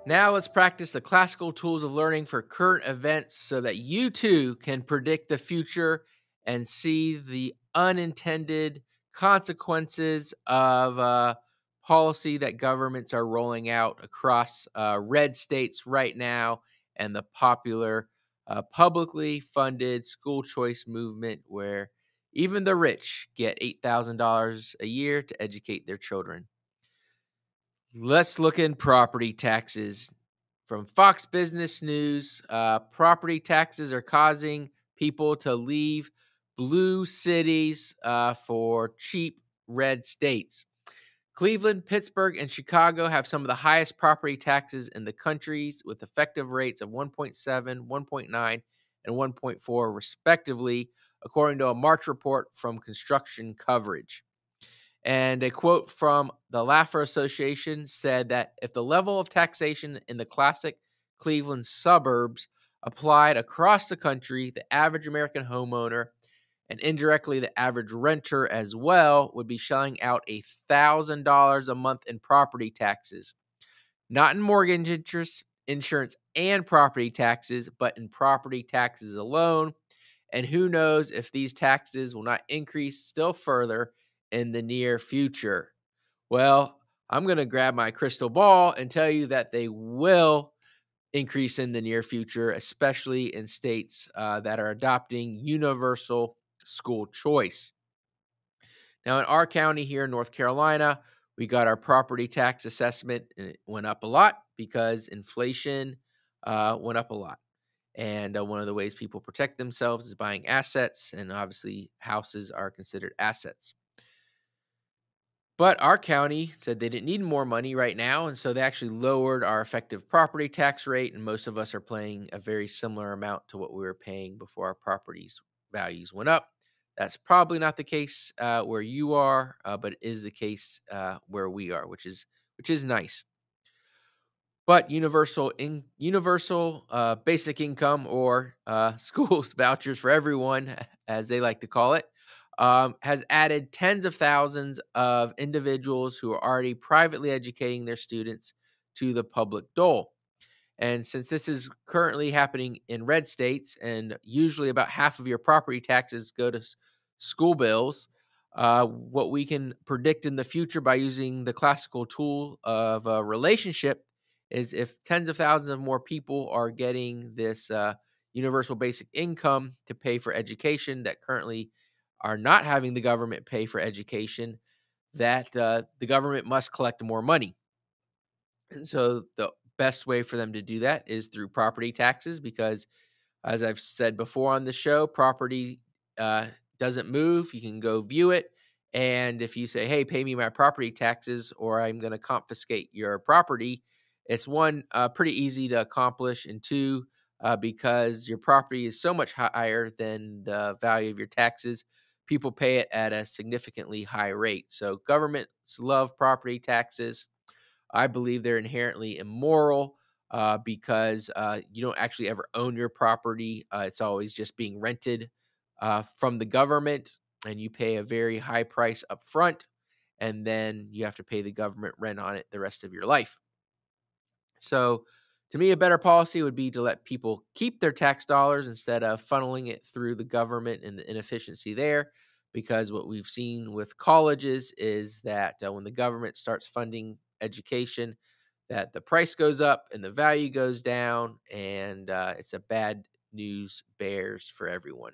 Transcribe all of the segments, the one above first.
Now let's practice the classical tools of learning for current events so that you too can predict the future and see the unintended consequences of policy that governments are rolling out across red states right now, and the popular publicly funded school choice movement where even the rich get $8,000 a year to educate their children. Let's look in property taxes. From Fox Business News, property taxes are causing people to leave blue cities for cheap red states. Cleveland, Pittsburgh, and Chicago have some of the highest property taxes in the countries, with effective rates of 1.7, 1.9, and 1.4 respectively, according to a March report from Construction Coverage. And a quote from the Laffer Association said that if the level of taxation in the classic Cleveland suburbs applied across the country, the average American homeowner, and indirectly the average renter as well, would be shelling out $1,000 a month in property taxes. Not in mortgage interest, insurance, and property taxes, but in property taxes alone. And who knows if these taxes will not increase still further in the near future. Well, I'm going to grab my crystal ball and tell you that they will increase in the near future, especially in states that are adopting universal school choice. Now, in our county here in North Carolina, we got our property tax assessment, and it went up a lot because inflation went up a lot. And one of the ways people protect themselves is buying assets, and obviously houses are considered assets. But our county said they didn't need more money right now, and so they actually lowered our effective property tax rate, and most of us are paying a very similar amount to what we were paying before our properties values went up. That's probably not the case where you are, but it is the case where we are, which is nice. But universal basic income, or school vouchers for everyone, as they like to call it, has added tens of thousands of individuals who are already privately educating their students to the public dole. And since this is currently happening in red states, and usually about half of your property taxes go to school bills, what we can predict in the future by using the classical tool of a relationship is if tens of thousands of more people are getting this universal basic income to pay for education that currently are not having the government pay for education, that the government must collect more money. And so the best way for them to do that is through property taxes, because as I've said before on the show, property doesn't move. You can go view it. And if you say, hey, pay me my property taxes or I'm going to confiscate your property, it's one, pretty easy to accomplish, and two, because your property is so much higher than the value of your taxes, people pay it at a significantly high rate. So governments love property taxes. I believe they're inherently immoral because you don't actually ever own your property. It's always just being rented from the government, and you pay a very high price up front, and then you have to pay the government rent on it the rest of your life. So to me, a better policy would be to let people keep their tax dollars instead of funneling it through the government and the inefficiency there. Because what we've seen with colleges is that when the government starts funding education, that the price goes up and the value goes down, and it's a bad news bears for everyone.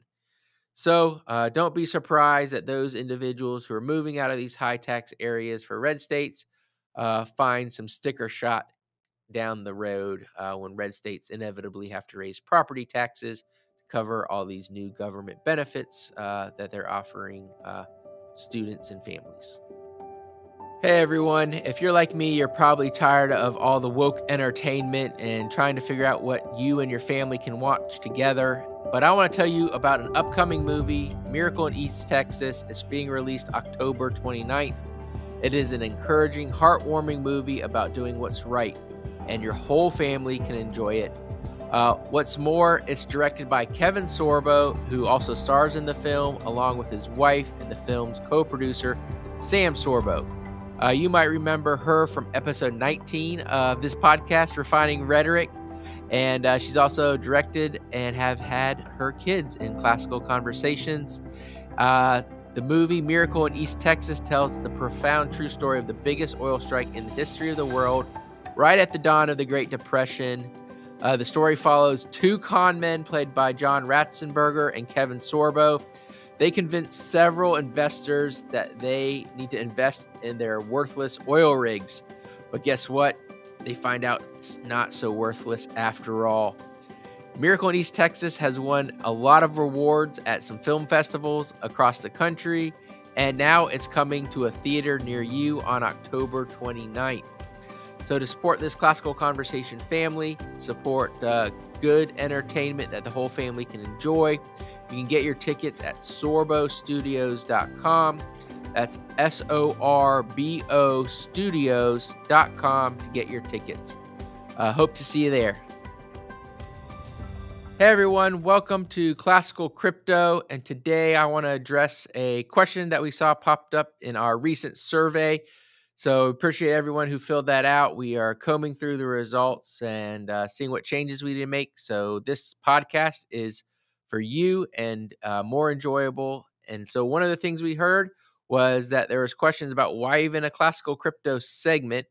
So don't be surprised that those individuals who are moving out of these high tax areas for red states find some sticker shot down the road when red states inevitably have to raise property taxes to cover all these new government benefits that they're offering students and families. Hey everyone, if you're like me, you're probably tired of all the woke entertainment and trying to figure out what you and your family can watch together. But I want to tell you about an upcoming movie, Miracle in East Texas. It's being released October 29th. It is an encouraging, heartwarming movie about doing what's right, and your whole family can enjoy it. What's more, it's directed by Kevin Sorbo, who also stars in the film, along with his wife and the film's co-producer, Sam Sorbo. You might remember her from episode 19 of this podcast, Refining Rhetoric. And she's also directed and have had her kids in classical conversations. The movie Miracle in East Texas tells the profound true story of the biggest oil strike in the history of the world, right at the dawn of the Great Depression. The story follows two con men played by John Ratzenberger and Kevin Sorbo. They convince several investors that they need to invest in their worthless oil rigs. But guess what? They find out it's not so worthless after all. Miracle in East Texas has won a lot of rewards at some film festivals across the country, and now it's coming to a theater near you on October 29th. So to support this classical conversation family, support good entertainment that the whole family can enjoy, you can get your tickets at sorbostudios.com. That's SORBO studios.com to get your tickets. Hope to see you there. Hey everyone, welcome to Classical Crypto, and today I want to address a question that we saw popped up in our recent survey. So appreciate everyone who filled that out. We are combing through the results and seeing what changes we need to make. So this podcast is for you and more enjoyable. And so one of the things we heard was that there was questions about why even a classical crypto segment.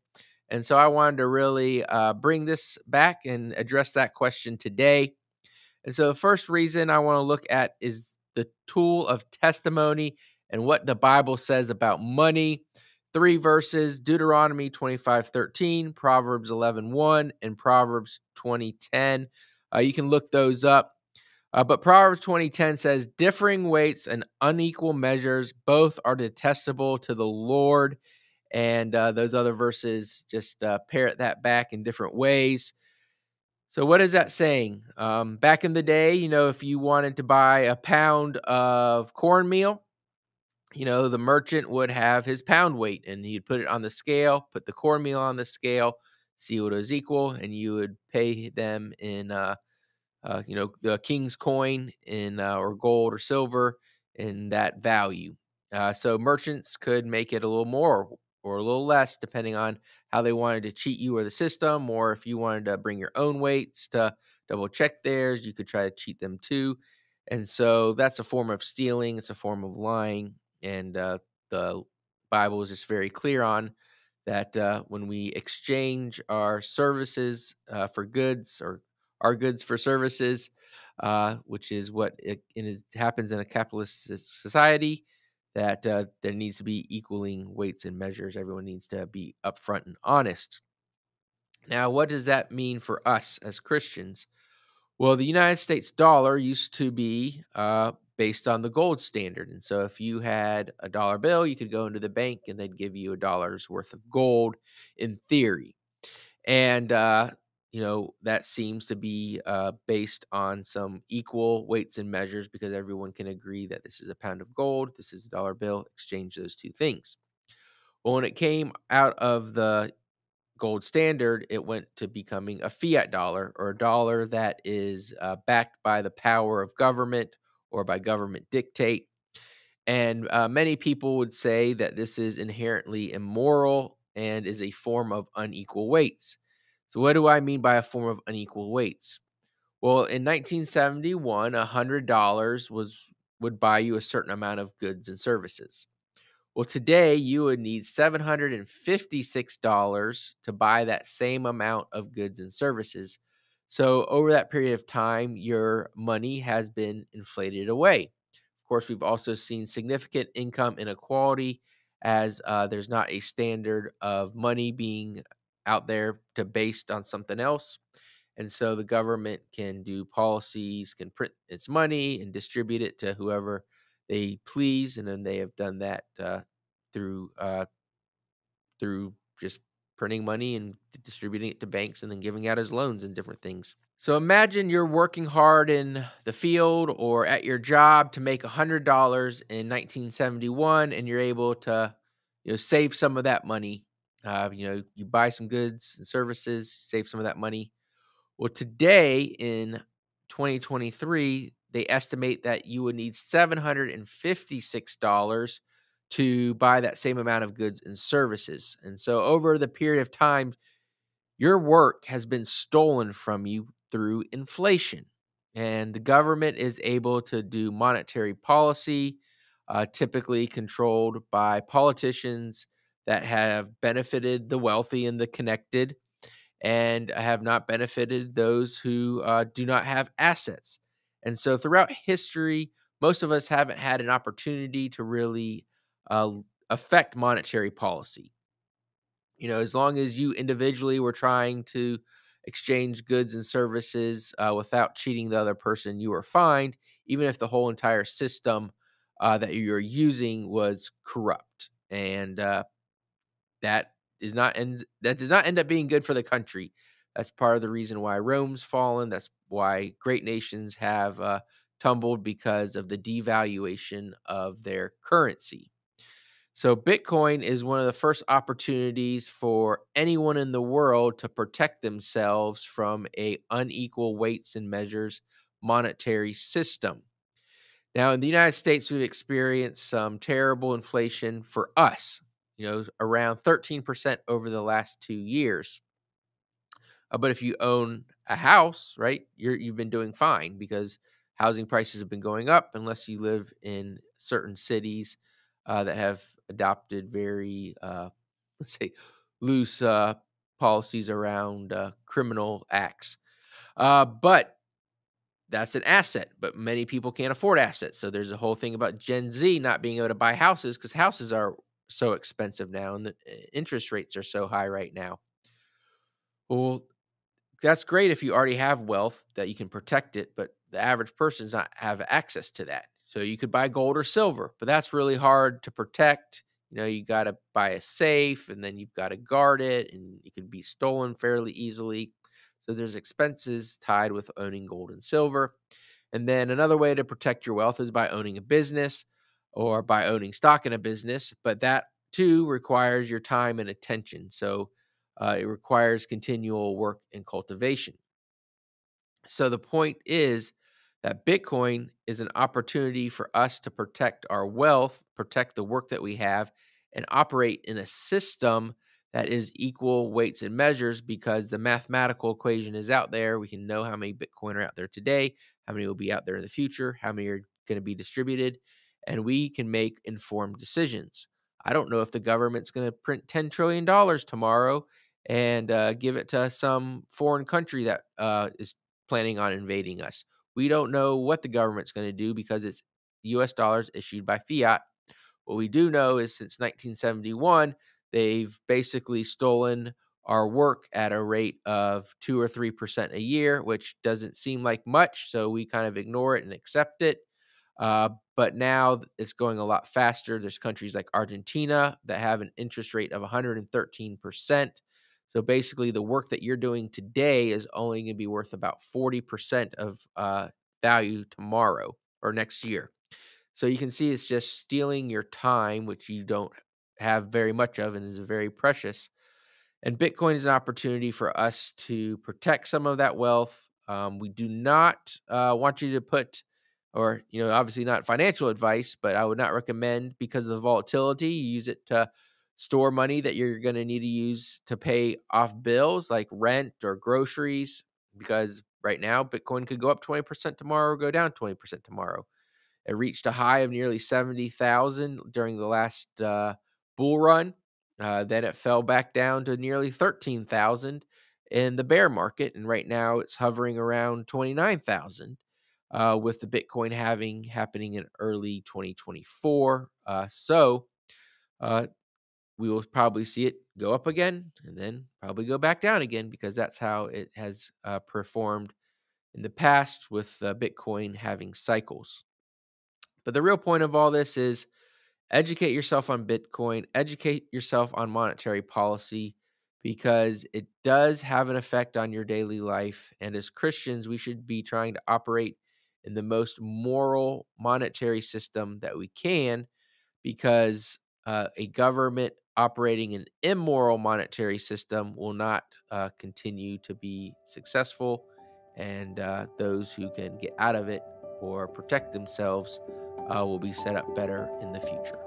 And so I wanted to really bring this back and address that question today. And so the first reason I want to look at is the tool of testimony and what the Bible says about money. 3 verses, Deuteronomy 25:13, Proverbs 11:1, and Proverbs 20:10. You can look those up. But Proverbs 20:10 says, differing weights and unequal measures, both are detestable to the Lord. And those other verses just parrot that back in different ways. So what is that saying? Back in the day, if you wanted to buy a pound of cornmeal, the merchant would have his pound weight and he'd put it on the scale, put the cornmeal on the scale, see what it was equal, and you would pay them in, the king's coin in or gold or silver in that value. So merchants could make it a little more or a little less depending on how they wanted to cheat you or the system, or if you wanted to bring your own weights to double check theirs, you could try to cheat them too. And so that's a form of stealing. It's a form of lying. And the Bible is just very clear on that when we exchange our services for goods or our goods for services, which is what happens in a capitalist society, that there needs to be equaling weights and measures. Everyone needs to be upfront and honest. Now, what does that mean for us as Christians? Well, the United States dollar used to be based on the gold standard. And so if you had a dollar bill, you could go into the bank and they'd give you $1 worth of gold in theory. And, that seems to be based on some equal weights and measures because everyone can agree that this is a pound of gold, this is a dollar bill, exchange those two things. Well, when it came out of the gold standard, it went to becoming a fiat dollar, or a dollar that is backed by the power of government or by government dictate. And many people would say that this is inherently immoral and is a form of unequal weights. So what do I mean by a form of unequal weights? Well, in 1971, $100 would buy you a certain amount of goods and services. Well, today you would need $756 to buy that same amount of goods and services. So over that period of time, your money has been inflated away. Of course, we've also seen significant income inequality as there's not a standard of money being out there to based on something else. And so the government can do policies, can print its money and distribute it to whoever they please. And then they have done that through through just printing money and distributing it to banks and then giving out as loans and different things. So imagine you're working hard in the field or at your job to make $100 in 1971, and you're able to, save some of that money. You buy some goods and services, save some of that money. Well, today in 2023, they estimate that you would need $756 to buy that same amount of goods and services. And so over the period of time, your work has been stolen from you through inflation. And the government is able to do monetary policy, typically controlled by politicians that have benefited the wealthy and the connected, and have not benefited those who do not have assets. And so throughout history, most of us haven't had an opportunity to really uh, affect monetary policy. As long as you individually were trying to exchange goods and services without cheating the other person, you were fine, even if the whole entire system that you're using was corrupt. And that that does not end up being good for the country. That's part of the reason why Rome's fallen. That's why great nations have tumbled, because of the devaluation of their currency. So Bitcoin is one of the first opportunities for anyone in the world to protect themselves from a unequal weights and measures monetary system. Now, in the United States, we've experienced some terrible inflation for us, around 13% over the last 2 years. But if you own a house, right, you've been doing fine, because housing prices have been going up unless you live in certain cities that have adopted very, let's say, loose policies around criminal acts. But that's an asset, but many people can't afford assets. So there's a whole thing about Gen Z not being able to buy houses because houses are so expensive now, and the interest rates are so high right now. Well, that's great if you already have wealth that you can protect it, but the average person does not have access to that. So you could buy gold or silver, but that's really hard to protect. You got to buy a safe, and then you've got to guard it, and it can be stolen fairly easily. So there's expenses tied with owning gold and silver. And then another way to protect your wealth is by owning a business or by owning stock in a business, but that too requires your time and attention. So it requires continual work and cultivation. So the point is that Bitcoin is an opportunity for us to protect our wealth, protect the work that we have, and operate in a system that is equal weights and measures, because the mathematical equation is out there. We can know how many Bitcoin are out there today, how many will be out there in the future, how many are going to be distributed, and we can make informed decisions. I don't know if the government's going to print $10 trillion tomorrow and give it to some foreign country that is planning on invading us. We don't know what the government's going to do because it's US dollars issued by fiat. What we do know is since 1971, they've basically stolen our work at a rate of 2 or 3% a year, which doesn't seem like much. So we kind of ignore it and accept it. But now it's going a lot faster. There's countries like Argentina that have an interest rate of 113%. So basically, the work that you're doing today is only going to be worth about 40% of value tomorrow or next year. So you can see it's just stealing your time, which you don't have very much of and is very precious. And Bitcoin is an opportunity for us to protect some of that wealth. We do not want you to put, or, obviously not financial advice, but I would not recommend, because of the volatility, you use it to store money that you're going to need to use to pay off bills like rent or groceries, because right now Bitcoin could go up 20% tomorrow or go down 20% tomorrow. It reached a high of nearly 70,000 during the last bull run. Then it fell back down to nearly 13,000 in the bear market, and right now it's hovering around 29,000. With the Bitcoin having happening in early 2024, so we will probably see it go up again and then probably go back down again, because that's how it has performed in the past with Bitcoin having cycles. But the real point of all this is educate yourself on Bitcoin, educate yourself on monetary policy, because it does have an effect on your daily life. And as Christians, we should be trying to operate in the most moral monetary system that we can, because a government operating an immoral monetary system will not continue to be successful. And those who can get out of it or protect themselves will be set up better in the future.